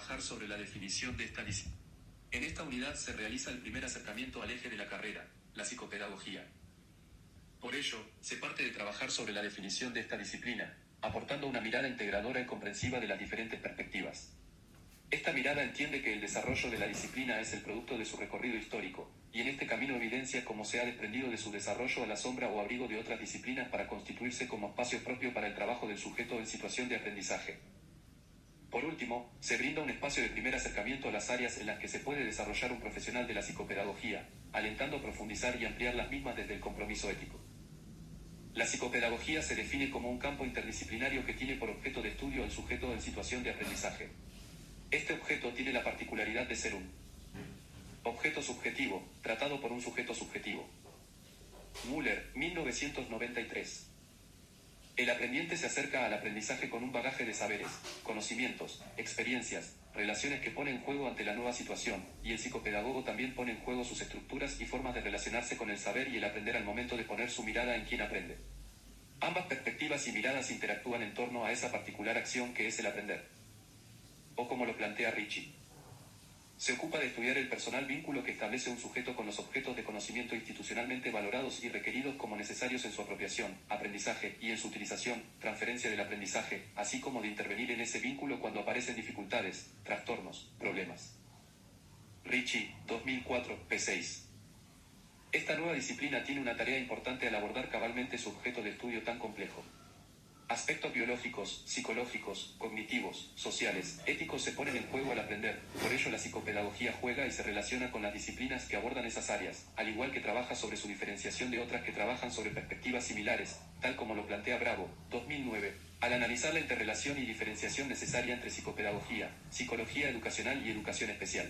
trabajar sobre la definición de esta disciplina. En esta unidad se realiza el primer acercamiento al eje de la carrera, la psicopedagogía. Por ello, se parte de trabajar sobre la definición de esta disciplina, aportando una mirada integradora y comprensiva de las diferentes perspectivas. Esta mirada entiende que el desarrollo de la disciplina es el producto de su recorrido histórico, y en este camino evidencia cómo se ha desprendido de su desarrollo a la sombra o abrigo de otras disciplinas para constituirse como espacio propio para el trabajo del sujeto en situación de aprendizaje. Por último, se brinda un espacio de primer acercamiento a las áreas en las que se puede desarrollar un profesional de la psicopedagogía, alentando a profundizar y ampliar las mismas desde el compromiso ético. La psicopedagogía se define como un campo interdisciplinario que tiene por objeto de estudio al sujeto en situación de aprendizaje. Este objeto tiene la particularidad de ser un objeto subjetivo, tratado por un sujeto subjetivo. Müller, 1993. El aprendiente se acerca al aprendizaje con un bagaje de saberes, conocimientos, experiencias, relaciones que pone en juego ante la nueva situación, y el psicopedagogo también pone en juego sus estructuras y formas de relacionarse con el saber y el aprender al momento de poner su mirada en quien aprende. Ambas perspectivas y miradas interactúan en torno a esa particular acción que es el aprender. O como lo plantea Ricci. Se ocupa de estudiar el personal vínculo que establece un sujeto con los objetos de conocimiento institucionalmente valorados y requeridos como necesarios en su apropiación, aprendizaje y en su utilización, transferencia del aprendizaje, así como de intervenir en ese vínculo cuando aparecen dificultades, trastornos, problemas. Ricci, 2004, p. 6. Esta nueva disciplina tiene una tarea importante al abordar cabalmente su objeto de estudio tan complejo. Aspectos biológicos, psicológicos, cognitivos, sociales, éticos se ponen en juego al aprender, por ello la psicopedagogía juega y se relaciona con las disciplinas que abordan esas áreas, al igual que trabaja sobre su diferenciación de otras que trabajan sobre perspectivas similares, tal como lo plantea Bravo, 2009, al analizar la interrelación y diferenciación necesaria entre psicopedagogía, psicología educacional y educación especial.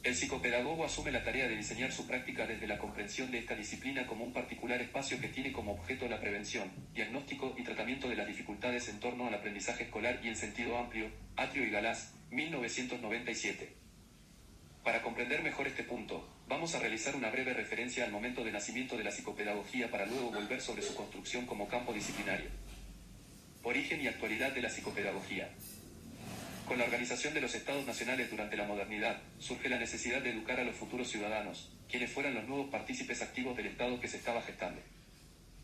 El psicopedagogo asume la tarea de diseñar su práctica desde la comprensión de esta disciplina como un particular espacio que tiene como objeto la prevención, diagnóstico y tratamiento de las dificultades en torno al aprendizaje escolar y en sentido amplio, Atrio y Galás, 1997. Para comprender mejor este punto, vamos a realizar una breve referencia al momento de nacimiento de la psicopedagogía para luego volver sobre su construcción como campo disciplinario. Origen y actualidad de la psicopedagogía. Con la organización de los estados nacionales durante la modernidad, surge la necesidad de educar a los futuros ciudadanos, quienes fueran los nuevos partícipes activos del estado que se estaba gestando.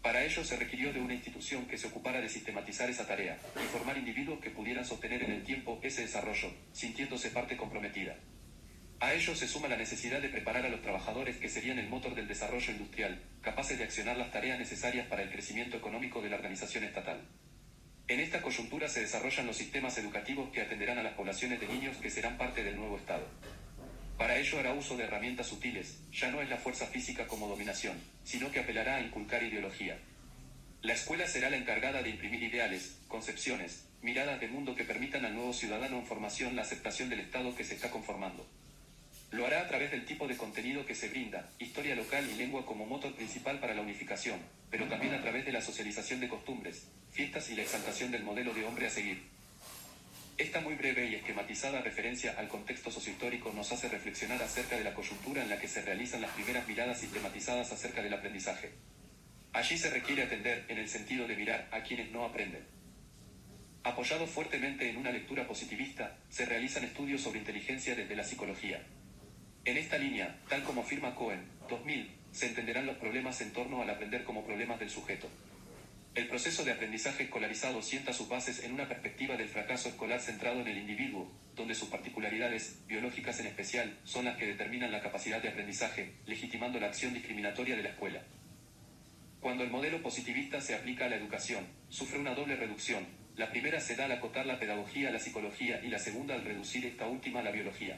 Para ello se requirió de una institución que se ocupara de sistematizar esa tarea, y formar individuos que pudieran sostener en el tiempo ese desarrollo, sintiéndose parte comprometida. A ello se suma la necesidad de preparar a los trabajadores que serían el motor del desarrollo industrial, capaces de accionar las tareas necesarias para el crecimiento económico de la organización estatal. En esta coyuntura se desarrollan los sistemas educativos que atenderán a las poblaciones de niños que serán parte del nuevo Estado. Para ello hará uso de herramientas sutiles, ya no es la fuerza física como dominación, sino que apelará a inculcar ideología. La escuela será la encargada de imprimir ideales, concepciones, miradas de mundo que permitan al nuevo ciudadano en formación la aceptación del Estado que se está conformando. Lo hará a través del tipo de contenido que se brinda, historia local y lengua como motor principal para la unificación, pero también a través de la socialización de costumbres, fiestas y la exaltación del modelo de hombre a seguir. Esta muy breve y esquematizada referencia al contexto sociohistórico nos hace reflexionar acerca de la coyuntura en la que se realizan las primeras miradas sistematizadas acerca del aprendizaje. Allí se requiere atender, en el sentido de mirar, a quienes no aprenden. Apoyado fuertemente en una lectura positivista, se realizan estudios sobre inteligencia desde la psicología. En esta línea, tal como afirma Cohen, 2000, se entenderán los problemas en torno al aprender como problemas del sujeto. El proceso de aprendizaje escolarizado sienta sus bases en una perspectiva del fracaso escolar centrado en el individuo, donde sus particularidades, biológicas en especial, son las que determinan la capacidad de aprendizaje, legitimando la acción discriminatoria de la escuela. Cuando el modelo positivista se aplica a la educación, sufre una doble reducción. La primera se da al acotar la pedagogía a la psicología y la segunda al reducir esta última a la biología.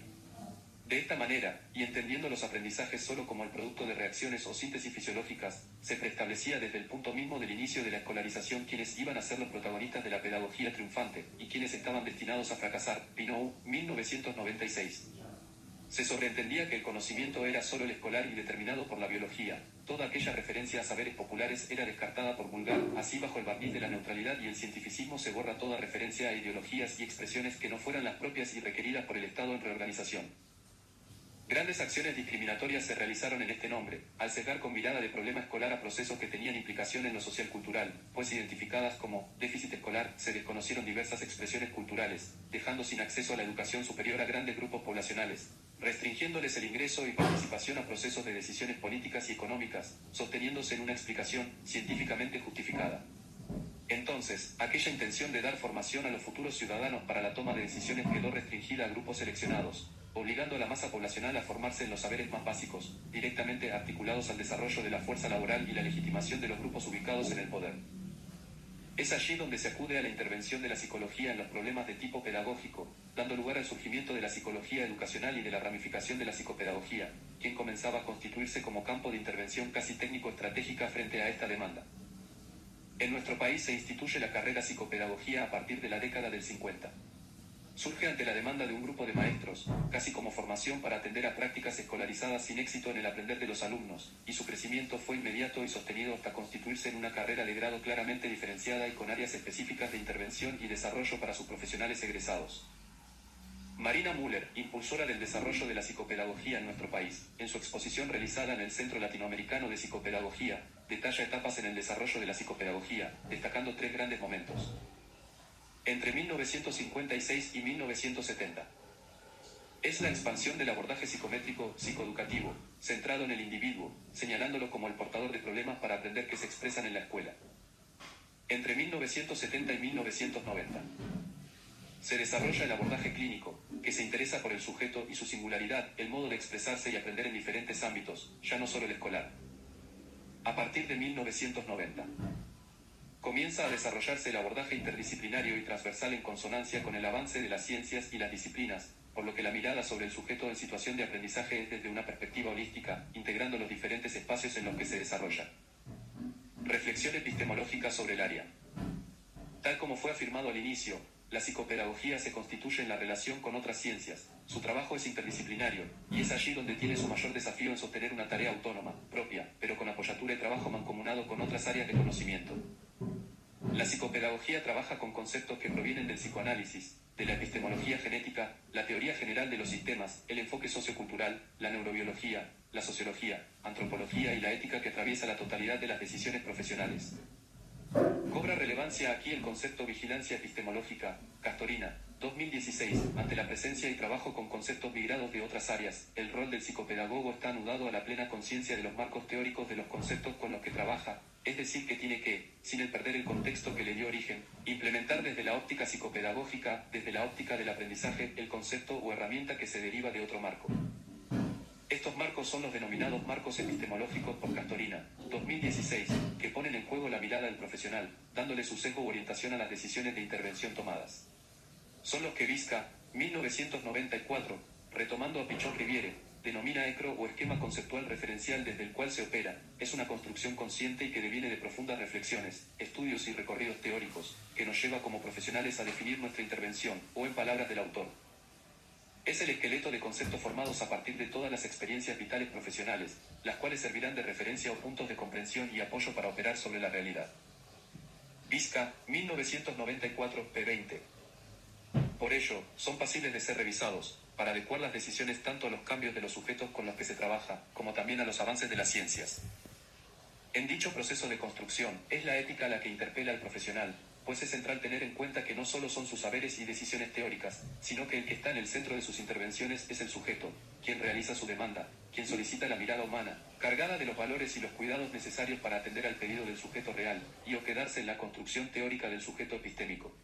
De esta manera, y entendiendo los aprendizajes solo como el producto de reacciones o síntesis fisiológicas, se preestablecía desde el punto mismo del inicio de la escolarización quienes iban a ser los protagonistas de la pedagogía triunfante, y quienes estaban destinados a fracasar. Pinou, 1996. Se sobreentendía que el conocimiento era solo el escolar y determinado por la biología. Toda aquella referencia a saberes populares era descartada por vulgar, así bajo el barniz de la neutralidad y el cientificismo se borra toda referencia a ideologías y expresiones que no fueran las propias y requeridas por el Estado en reorganización. Grandes acciones discriminatorias se realizaron en este nombre, al sesgar con mirada de problema escolar a procesos que tenían implicación en lo social-cultural, pues identificadas como déficit escolar, se desconocieron diversas expresiones culturales, dejando sin acceso a la educación superior a grandes grupos poblacionales, restringiéndoles el ingreso y participación a procesos de decisiones políticas y económicas, sosteniéndose en una explicación científicamente justificada. Entonces, aquella intención de dar formación a los futuros ciudadanos para la toma de decisiones quedó restringida a grupos seleccionados, obligando a la masa poblacional a formarse en los saberes más básicos, directamente articulados al desarrollo de la fuerza laboral y la legitimación de los grupos ubicados en el poder. Es allí donde se acude a la intervención de la psicología en los problemas de tipo pedagógico, dando lugar al surgimiento de la psicología educacional y de la ramificación de la psicopedagogía, quien comenzaba a constituirse como campo de intervención casi técnico-estratégica frente a esta demanda. En nuestro país se instituye la carrera psicopedagogía a partir de la década del 50. Surge ante la demanda de un grupo de maestros, casi como formación para atender a prácticas escolarizadas sin éxito en el aprender de los alumnos, y su crecimiento fue inmediato y sostenido hasta constituirse en una carrera de grado claramente diferenciada y con áreas específicas de intervención y desarrollo para sus profesionales egresados. Marina Müller, impulsora del desarrollo de la psicopedagogía en nuestro país, en su exposición realizada en el Centro Latinoamericano de Psicopedagogía, detalla etapas en el desarrollo de la psicopedagogía, destacando 3 grandes momentos. Entre 1956 y 1970. Es la expansión del abordaje psicométrico, psicoeducativo, centrado en el individuo, señalándolo como el portador de problemas para aprender que se expresan en la escuela. Entre 1970 y 1990. Se desarrolla el abordaje clínico, que se interesa por el sujeto y su singularidad, el modo de expresarse y aprender en diferentes ámbitos, ya no solo el escolar. A partir de 1990. Comienza a desarrollarse el abordaje interdisciplinario y transversal en consonancia con el avance de las ciencias y las disciplinas, por lo que la mirada sobre el sujeto en situación de aprendizaje es desde una perspectiva holística, integrando los diferentes espacios en los que se desarrolla. Reflexión epistemológica sobre el área. Tal como fue afirmado al inicio, la psicopedagogía se constituye en la relación con otras ciencias, su trabajo es interdisciplinario, y es allí donde tiene su mayor desafío en sostener una tarea autónoma, propia, pero con apoyatura y trabajo mancomunado con otras áreas de conocimiento. La psicopedagogía trabaja con conceptos que provienen del psicoanálisis, de la epistemología genética, la teoría general de los sistemas, el enfoque sociocultural, la neurobiología, la sociología, antropología y la ética que atraviesa la totalidad de las decisiones profesionales. Cobra relevancia aquí el concepto vigilancia epistemológica, Castorina, 2016, ante la presencia y trabajo con conceptos migrados de otras áreas, el rol del psicopedagogo está anudado a la plena conciencia de los marcos teóricos de los conceptos con los que trabaja, es decir que tiene que, sin el perder el contexto que le dio origen, implementar desde la óptica psicopedagógica, desde la óptica del aprendizaje, el concepto o herramienta que se deriva de otro marco. Estos marcos son los denominados marcos epistemológicos por Castorina, 2016, que ponen en juego la mirada del profesional, dándole su sesgo u orientación a las decisiones de intervención tomadas. Son los que Visca, 1994, retomando a Pichon-Riviere, denomina ECRO o esquema conceptual referencial desde el cual se opera, es una construcción consciente y que deviene de profundas reflexiones, estudios y recorridos teóricos, que nos lleva como profesionales a definir nuestra intervención, o en palabras del autor. Es el esqueleto de conceptos formados a partir de todas las experiencias vitales profesionales, las cuales servirán de referencia o puntos de comprensión y apoyo para operar sobre la realidad. Visca, 1994, p. 20. Por ello, son pasibles de ser revisados, para adecuar las decisiones tanto a los cambios de los sujetos con los que se trabaja, como también a los avances de las ciencias. En dicho proceso de construcción, es la ética la que interpela al profesional, pues es central tener en cuenta que no solo son sus saberes y decisiones teóricas, sino que el que está en el centro de sus intervenciones es el sujeto, quien realiza su demanda, quien solicita la mirada humana, cargada de los valores y los cuidados necesarios para atender al pedido del sujeto real, y o quedarse en la construcción teórica del sujeto epistémico.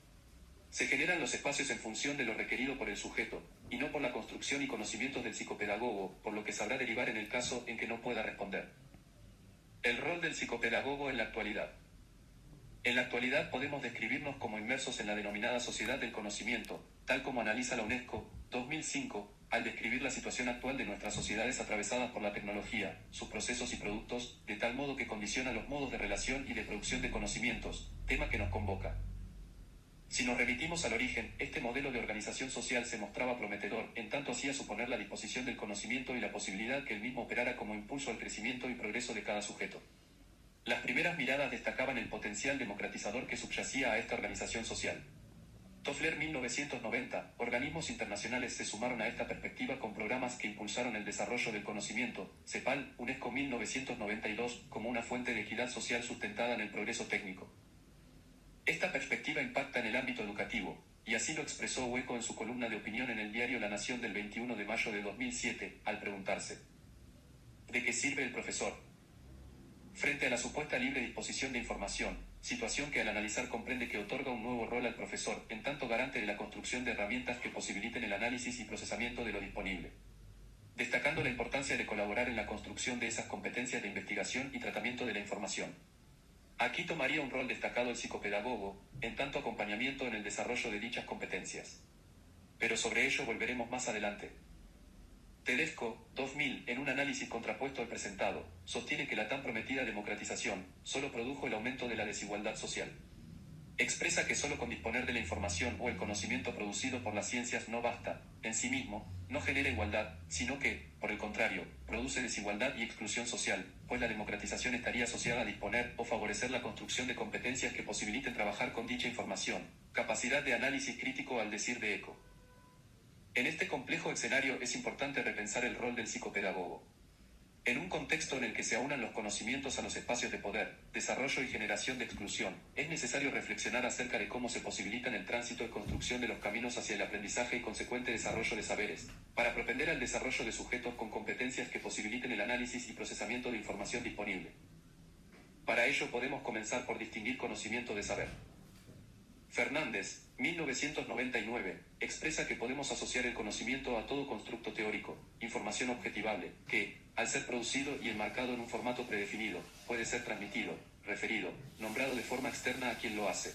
Se generan los espacios en función de lo requerido por el sujeto, y no por la construcción y conocimientos del psicopedagogo, por lo que sabrá derivar en el caso en que no pueda responder. El rol del psicopedagogo en la actualidad. En la actualidad podemos describirnos como inmersos en la denominada sociedad del conocimiento, tal como analiza la UNESCO, 2005, al describir la situación actual de nuestras sociedades atravesadas por la tecnología, sus procesos y productos, de tal modo que condiciona los modos de relación y de producción de conocimientos, tema que nos convoca. Si nos remitimos al origen, este modelo de organización social se mostraba prometedor, en tanto hacía suponer la disposición del conocimiento y la posibilidad que el mismo operara como impulso al crecimiento y progreso de cada sujeto. Las primeras miradas destacaban el potencial democratizador que subyacía a esta organización social. Toffler 1990, organismos internacionales se sumaron a esta perspectiva con programas que impulsaron el desarrollo del conocimiento, CEPAL, UNESCO 1992, como una fuente de equidad social sustentada en el progreso técnico. Esta perspectiva impacta en el ámbito educativo, y así lo expresó Hueco en su columna de opinión en el diario La Nación del 21 de mayo de 2007, al preguntarse: ¿de qué sirve el profesor? Frente a la supuesta libre disposición de información, situación que al analizar comprende que otorga un nuevo rol al profesor, en tanto garante de la construcción de herramientas que posibiliten el análisis y procesamiento de lo disponible. Destacando la importancia de colaborar en la construcción de esas competencias de investigación y tratamiento de la información. Aquí tomaría un rol destacado el psicopedagogo, en tanto acompañamiento en el desarrollo de dichas competencias. Pero sobre ello volveremos más adelante. Tedesco, 2000, en un análisis contrapuesto al presentado, sostiene que la tan prometida democratización solo produjo el aumento de la desigualdad social. Expresa que solo con disponer de la información o el conocimiento producido por las ciencias no basta, en sí mismo, no genera igualdad, sino que, por el contrario, produce desigualdad y exclusión social, pues la democratización estaría asociada a disponer o favorecer la construcción de competencias que posibiliten trabajar con dicha información, capacidad de análisis crítico al decir de Eco. En este complejo escenario es importante repensar el rol del psicopedagogo. En un contexto en el que se aunan los conocimientos a los espacios de poder, desarrollo y generación de exclusión, es necesario reflexionar acerca de cómo se posibilitan el tránsito y construcción de los caminos hacia el aprendizaje y consecuente desarrollo de saberes, para propender al desarrollo de sujetos con competencias que posibiliten el análisis y procesamiento de información disponible. Para ello podemos comenzar por distinguir conocimiento de saber. Fernández, 1999, expresa que podemos asociar el conocimiento a todo constructo teórico, información objetivable, que, al ser producido y enmarcado en un formato predefinido, puede ser transmitido, referido, nombrado de forma externa a quien lo hace.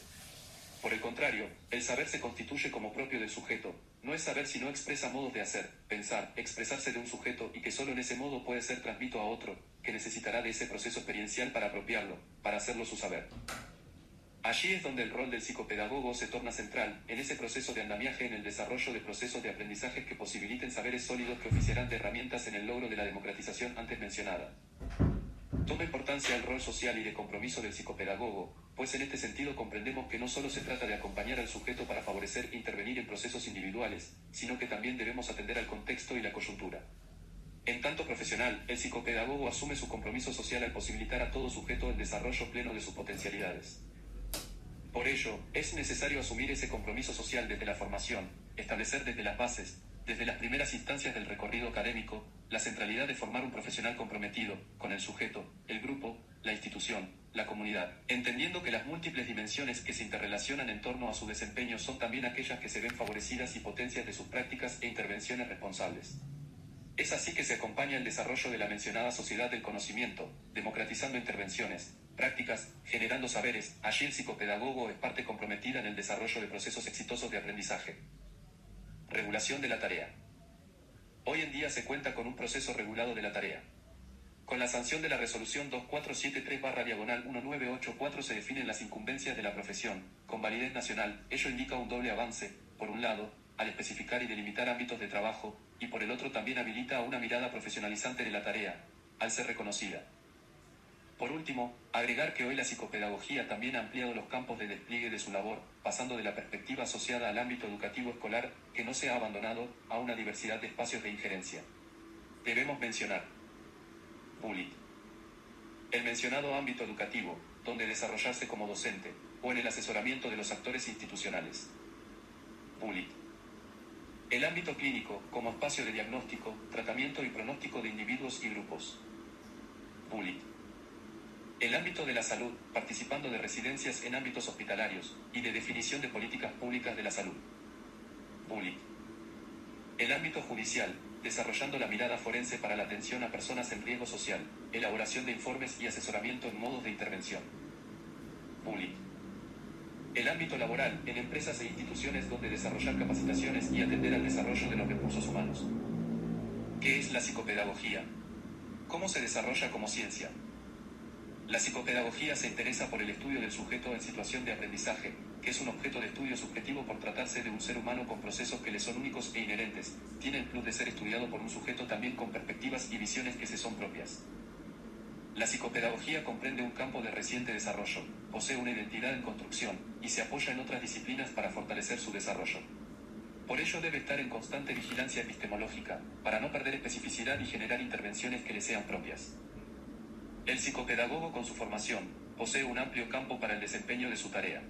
Por el contrario, el saber se constituye como propio del sujeto, no es saber sino expresa modos de hacer, pensar, expresarse de un sujeto y que solo en ese modo puede ser transmitido a otro, que necesitará de ese proceso experiencial para apropiarlo, para hacerlo su saber. Allí es donde el rol del psicopedagogo se torna central, en ese proceso de andamiaje en el desarrollo de procesos de aprendizaje que posibiliten saberes sólidos que oficiarán de herramientas en el logro de la democratización antes mencionada. Toma importancia el rol social y de compromiso del psicopedagogo, pues en este sentido comprendemos que no solo se trata de acompañar al sujeto para favorecer e intervenir en procesos individuales, sino que también debemos atender al contexto y la coyuntura. En tanto profesional, el psicopedagogo asume su compromiso social al posibilitar a todo sujeto el desarrollo pleno de sus potencialidades. Por ello, es necesario asumir ese compromiso social desde la formación, establecer desde las bases, desde las primeras instancias del recorrido académico, la centralidad de formar un profesional comprometido, con el sujeto, el grupo, la institución, la comunidad, entendiendo que las múltiples dimensiones que se interrelacionan en torno a su desempeño son también aquellas que se ven favorecidas y potencias de sus prácticas e intervenciones responsables. Es así que se acompaña el desarrollo de la mencionada sociedad del conocimiento, democratizando intervenciones, prácticas, generando saberes. Allí el psicopedagogo es parte comprometida en el desarrollo de procesos exitosos de aprendizaje. Regulación de la tarea. Hoy en día se cuenta con un proceso regulado de la tarea. Con la sanción de la resolución 2473/1984 se definen las incumbencias de la profesión, con validez nacional. Ello indica un doble avance, por un lado, al especificar y delimitar ámbitos de trabajo, y por el otro también habilita a una mirada profesionalizante de la tarea, al ser reconocida. Por último, agregar que hoy la psicopedagogía también ha ampliado los campos de despliegue de su labor, pasando de la perspectiva asociada al ámbito educativo escolar, que no se ha abandonado, a una diversidad de espacios de injerencia. Debemos mencionar bullying. El mencionado ámbito educativo, donde desarrollarse como docente, o en el asesoramiento de los actores institucionales. Bullying. El ámbito clínico, como espacio de diagnóstico, tratamiento y pronóstico de individuos y grupos. Bullying. El ámbito de la salud, participando de residencias en ámbitos hospitalarios, y de definición de políticas públicas de la salud. Bullying. El ámbito judicial, desarrollando la mirada forense para la atención a personas en riesgo social, elaboración de informes y asesoramiento en modos de intervención. Bullying. El ámbito laboral, en empresas e instituciones donde desarrollar capacitaciones y atender al desarrollo de los recursos humanos. ¿Qué es la psicopedagogía? ¿Cómo se desarrolla como ciencia? La psicopedagogía se interesa por el estudio del sujeto en situación de aprendizaje, que es un objeto de estudio subjetivo por tratarse de un ser humano con procesos que le son únicos e inherentes. Tiene el plus de ser estudiado por un sujeto también con perspectivas y visiones que se son propias. La psicopedagogía comprende un campo de reciente desarrollo, posee una identidad en construcción, y se apoya en otras disciplinas para fortalecer su desarrollo. Por ello debe estar en constante vigilancia epistemológica, para no perder especificidad y generar intervenciones que le sean propias. El psicopedagogo con su formación, posee un amplio campo para el desempeño de su tarea.